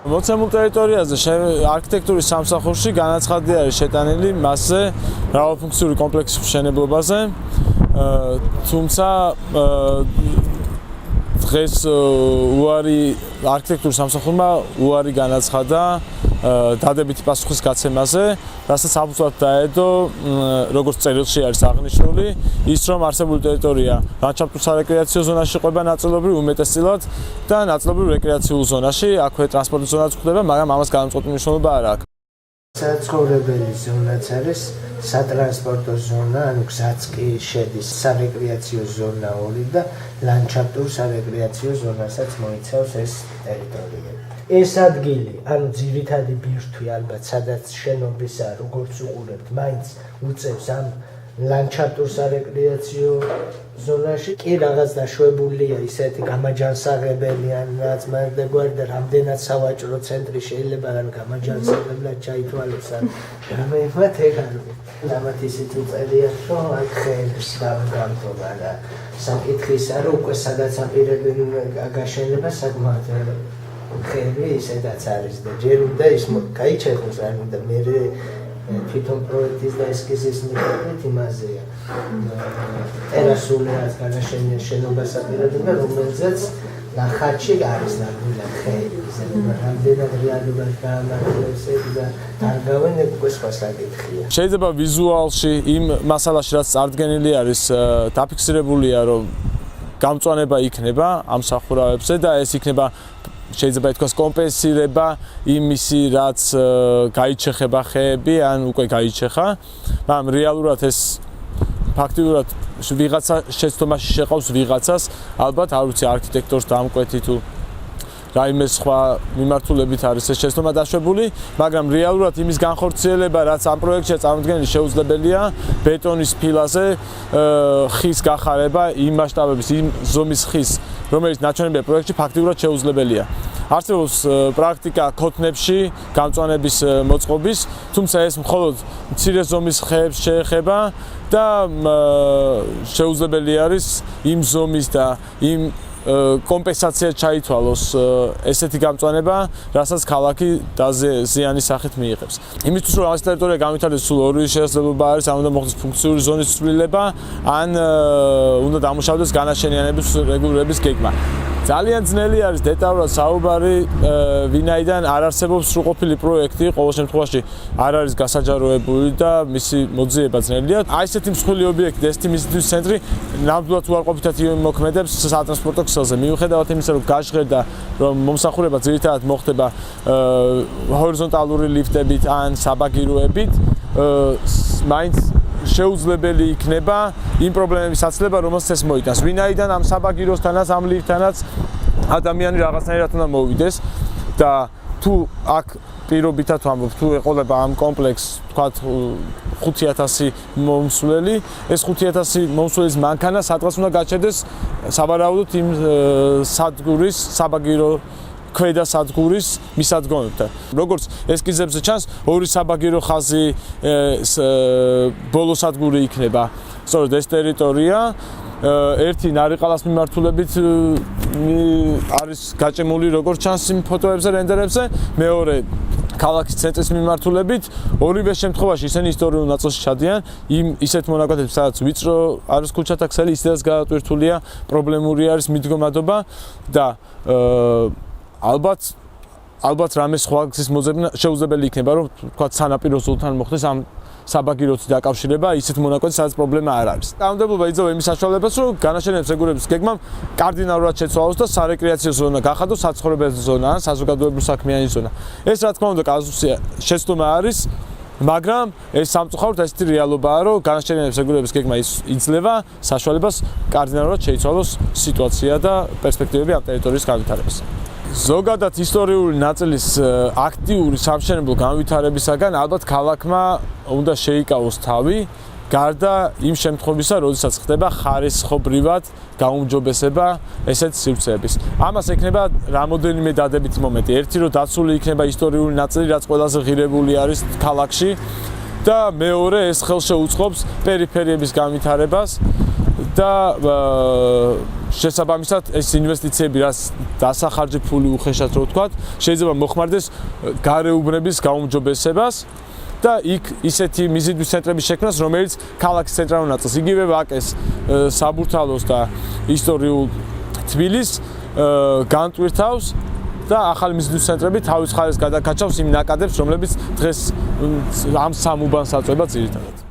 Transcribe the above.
მოცემულ ტერიტორიაზე არქიტექტურის სამსახურში განაცხადია არის შეტანილი მასზე მრავალფუნქციური კომპლექსის მშენებლობაზე, თუმცა დღეს უარი არქიტექტურის სამსახურმა უარი განაცხადა დადებითი პასუხის გაცემაზე, რასაც აბსოლუტურად დაედო, როგორც წერილში არის აღნიშნული, ის რომ არსებული ტერიტორია ლანდშაფტურ სარეკრეაციო ზონაში ყვება ნაწილობრივ უმეტესწილად და ნაწილობრივ რეკრეაციულ ზონაში, აქვე ტრანსპორტის ზონაც გვხვდება, მაგრამ ამას განუწყვეტი მნიშვნელობა არ აქვს. საცხოვრებელი ზონაც არის სატრანსპორტო ზონა, ანუ გზაც კი შედის სარეკრეაციო ზონა 2 და ლანდშაფტურ სარეკრეაციო ზონასაც მოიცავს ეს ტერიტორია. ეს ადგილი, ანუ ძირითადი ბირთვი ალბათ, სადაც შენობისა, როგორც უყურებთ, მაინც უწევს ამ ლანდშაფტურ სარეკრეაციო ზონაში. კი რაღაც დაშვებულია ისეთი გამაჯანსაღებელი ან რაც მარდეგვარდა რამდენად სავაჭრო ცენტრი შეიძლება ან გამაჯანსაღებლად ჩაითვალოს ან რამეებად ეხარო. ამათ ისიც უწერია, რომ აქ ხეებს გამგამტობა და საკითხისა, რომ უკვე სადაც აპირებენ გაშენება საკმაოდ ხეები ისედაც არის და ჯერ უნდა ის გაიჩეხოს, ანუ და მე თვითონ პროექტის და ესკიზის მიხედვით იმაზეა. ტერასული რაც განაშენია შენობას აპირებენ და რომელზეც ნახატში არის ნამდვილად ხეები, რამდენად რეალურად გაამართლებს და დარგავენ უკვე სხვა საკითხია. შეიძლება ვიზუალში იმ მასალაში რაც წარდგენილი არის დაფიქსირებულია, რომ გამწვანება იქნება ამ სახურავებზე და ეს იქნება შეიძლება ითქვას კომპენსირება იმისი რაც გაიჩეხება ხეები ან უკვე გაიჩეხა, მაგრამ რეალურად ეს ფაქტიურად ვიღაცა შეცდომაში შეყავს ვიღაცას, ალბათ არ ვიცი არქიტექტორს დამკვეთი თუ რაიმე სხვა მიმართულებით არის ეს შეცდომა დაშვებული, მაგრამ რეალურად იმის განხორციელება, რაც ამ პროექტშია წარმოდგენილი, შეუძლებელია ბეტონის ფილაზე ხის გახარება იმ მასშტაბების, იმ ზომის ხის, რომელიც ნაჩვენებია პროექტში, ფაქტიურად შეუძლებელია. არსებობს პრაქტიკა ქოთნებში გამწვანების მოწყობის, თუმცა ეს მხოლოდ მცირე ზომის ხეებს შეეხება და შეუძლებელი არის იმ ზომის და იმ კომპენსაცია ჩაითვალოს ესეთი გამწვანება, რასაც ქალაქი ზიანის სახით მიიღებს. იმისთვის რომ ამ ტერიტორია განვითარდეს, სულ ორი შესაძლებლობა არის, ან უნდა მოხდეს ფუნქციური ზონის ცვლილება, ან უნდა დამუშავდეს განაშენიანების რეგულირების გეგმა. ძალიან ძნელი არის დეტალურად საუბარი, ვინაიდან არ არსებობს სრულყოფილი პროექტი, ყოველ შემთხვევაში არ არის გასაჯაროებული და მისი მოძიება ძნელია. აი ესეთი მსხვილი ობიექტი, დესტინაციის ცენტრი ნამდვილად უარყოფითად მოქმედებს სატრანსპორტო ქსელზე. მიუხედავად იმისა, რომ გაჟღერდა, რომ მომსახურება ძირითადად მოხდება ჰორიზონტალური ლიფტებით ან საბაგიროებით, მაინც შეუძლებელი იქნება იმ პრობლემების აცლება, რომელსაც ეს მოიტანს. ვინაიდან ამ საბაგიროსთანაც, ამ ლიფტთანაც ადამიანი რაღაცნაირად უნდა მოვიდეს და თუ აქ პირობითად ვამბობ, თუ ეყოლება ამ კომპლექსს, თქვათ 5000 მომსვლელი, ეს 5000 მომსვლის მანქანა სადღაც უნდა გაჩერდეს სავარაუდოდ იმ სადგურის, საბაგირო ქვედა სადგურის მისადგომებთან. როგორც ესკიზებზე ჩანს, ორი საბაგირო ხაზი ბოლო სადგური იქნება. სწორედ ეს ტერიტორია ერთი ნარიყალას მიმართულებით არის გაჭემული, როგორც ჩანს იმ ფოტოებზე, რენდერებზე, მეორე ქალაქის ცენტრის მიმართულებით, ორივე შემთხვევაში ისინი ისტორიულ ნაწილში ჩადიან, იმ ისეთ მონაკვეთებში, სადაც ვიწრო არის ქუჩათა ქსელი, ისედაც გადატვირთულია, პრობლემური არის მიდგომადობა და ალბათ რამე სხვა გზის მოძებნა შეუძლებელი იქნება, რომ თქვა სანაპირო ზოლთან მოხდეს ამ საბაგიროთი დაკავშირება ისეთ მონაკვეთს, სადაც პრობლემა არ არის. კანონმდებლობა იძლევა იმის საშუალებას, რომ განაშენების რეგულირების გეგმამ კარდინალურად შეცვალოს და სარეკრეაციო ზონა გახადოს საცხოვრებელი ზონა ან საზოგადოებრივი საქმიანი ზონა. ეს რა თქმა უნდა კაზუსია შეცდომა არის, მაგრამ ეს სამწუხაროდ ესეთი რეალობაა, რომ განაშენების რეგულირების გეგმა იძლევა საშუალებას კარდინალურად შეიცვალოს სიტუაცია და პერსპექტივები ამ ტერიტორიის განვითარებას. ზოგადად ისტორიული ნაწილის აქტიური სამშენებლო განვითარებისაგან ალბათ ქალაქმა უნდა შეიკავოს თავი, გარდა იმ შემთხვევისა, როდესაც ხდება ხარისხობრივად გაუმჯობესება ესეთ სივრცეების. ამას ექნება რამოდენიმე დადებითი მომენტი. ერთი, რომ დაცული იქნება ისტორიული ნაწილი, რაც ყველაზე ღირებული არის ქალაქში და მეორე, ეს ხელს შეუწყობს პერიფერიების განვითარებას და შესაბამისად ეს ინვესტიციები რაც დასახარჯი ფული უხეშად რო ვთქვათ, შეიძლება მოხმარდეს გარეუბნების გაუმჯობესებას და იქ ისეთი მიზიდვის ცენტრების შექმნას, რომელიც ქალაქის ცენტრალურ ნაწილს, იგივე ვაკეს, საბურთალოს და ისტორიულ თბილისს განტვირთავს და ახალი მიზიდვის ცენტრები თავის მხარეს გადაკაჩავს იმ ნაკადებს, რომლებიც დღეს ამ სამ უბანს აწვება ძირითადად.